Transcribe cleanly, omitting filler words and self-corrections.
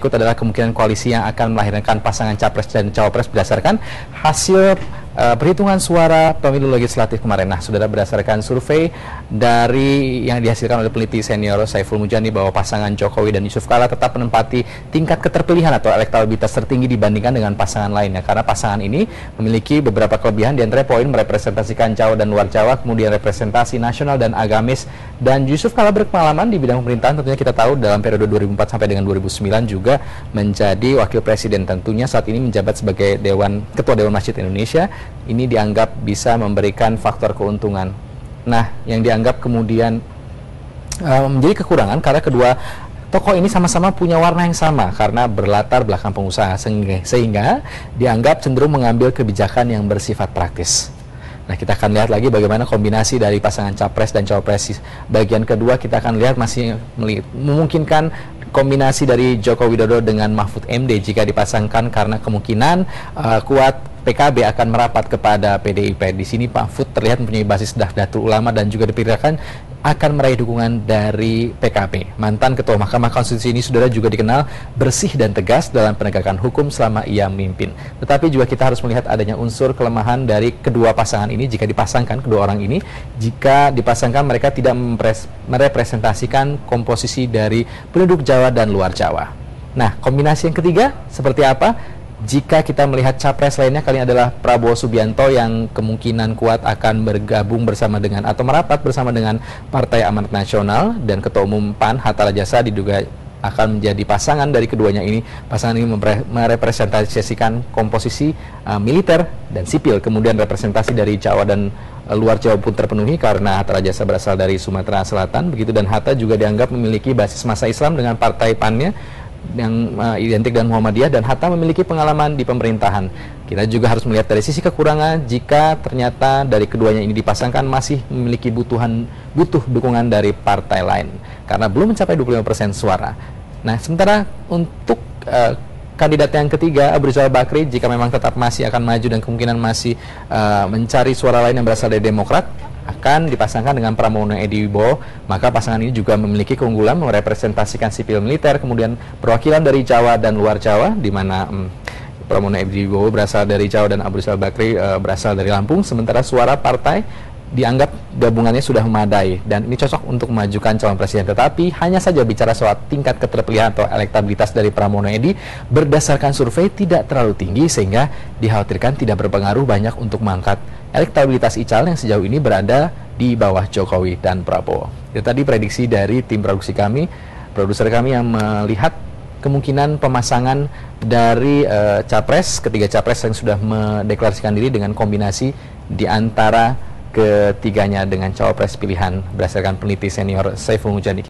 berikut adalah kemungkinan koalisi yang akan melahirkan pasangan capres dan cawapres berdasarkan hasil perhitungan suara pemilu legislatif kemarin. Nah, saudara, berdasarkan survei dari yang dihasilkan oleh peneliti senior Saiful Mujani bahwa pasangan Jokowi dan Yusuf Kala tetap menempati tingkat keterpilihan atau elektabilitas tertinggi dibandingkan dengan pasangan lainnya, karena pasangan ini memiliki beberapa kelebihan, di antara poin merepresentasikan Jawa dan luar Jawa, kemudian representasi nasional dan agamis, dan Yusuf Kala berpengalaman di bidang pemerintahan. Tentunya kita tahu dalam periode 2004 sampai dengan 2009 juga menjadi wakil presiden, tentunya saat ini menjabat sebagai Ketua Dewan Masjid Indonesia. Ini dianggap bisa memberikan faktor keuntungan. Nah, yang dianggap kemudian menjadi kekurangan karena kedua tokoh ini sama-sama punya warna yang sama karena berlatar belakang pengusaha, sehingga dianggap cenderung mengambil kebijakan yang bersifat praktis. Nah, kita akan lihat lagi bagaimana kombinasi dari pasangan capres dan cawapres. Bagian kedua kita akan lihat masih memungkinkan kombinasi dari Joko Widodo dengan Mahfud MD jika dipasangkan, karena kemungkinan kuat PKB akan merapat kepada PDIP. Di sini Mahfud terlihat mempunyai basis Nahdlatul Ulama dan juga diperkirakan akan meraih dukungan dari PKB. Mantan Ketua Mahkamah Konstitusi ini, saudara, juga dikenal bersih dan tegas dalam penegakan hukum selama ia memimpin. Tetapi juga kita harus melihat adanya unsur kelemahan dari kedua pasangan ini jika dipasangkan kedua orang ini. Jika dipasangkan, mereka tidak merepresentasikan komposisi dari penduduk Jawa dan luar Jawa. Nah, kombinasi yang ketiga seperti apa? Jika kita melihat capres lainnya, kali ini adalah Prabowo Subianto yang kemungkinan kuat akan bergabung bersama dengan atau merapat bersama dengan Partai Amanat Nasional, dan Ketua Umum PAN Hatta Rajasa diduga akan menjadi pasangan dari keduanya ini. Pasangan ini merepresentasikan komposisi militer dan sipil, kemudian representasi dari Jawa dan luar Jawa pun terpenuhi karena Hatta Rajasa berasal dari Sumatera Selatan, begitu, dan Hatta juga dianggap memiliki basis massa Islam dengan partai PAN-nya yang identik dengan Muhammadiyah, dan Hatta memiliki pengalaman di pemerintahan. Kita juga harus melihat dari sisi kekurangan jika ternyata dari keduanya ini dipasangkan masih memiliki butuh dukungan dari partai lain karena belum mencapai 25% suara. Nah, sementara untuk kandidat yang ketiga, Abu Rizal Bakri, jika memang tetap masih akan maju dan kemungkinan masih mencari suara lain yang berasal dari Demokrat, akan dipasangkan dengan Pramono Edi Wibowo. Maka pasangan ini juga memiliki keunggulan merepresentasikan sipil militer, kemudian perwakilan dari Jawa dan luar Jawa, di mana Pramono Edi Wibowo berasal dari Jawa dan Abu Rizal Bakri berasal dari Lampung. Sementara suara partai dianggap gabungannya sudah memadai dan ini cocok untuk memajukan calon presiden. Tetapi hanya saja bicara soal tingkat keterpilihan atau elektabilitas dari Pramono Edi berdasarkan survei tidak terlalu tinggi, sehingga dikhawatirkan tidak berpengaruh banyak untuk mengangkat elektabilitas Ical yang sejauh ini berada di bawah Jokowi dan Prabowo. Itu tadi prediksi dari tim produksi kami, produser kami, yang melihat kemungkinan pemasangan dari ketiga capres yang sudah mendeklarasikan diri dengan kombinasi di antara ketiganya dengan cawapres pilihan berdasarkan peneliti senior Saiful Mujani.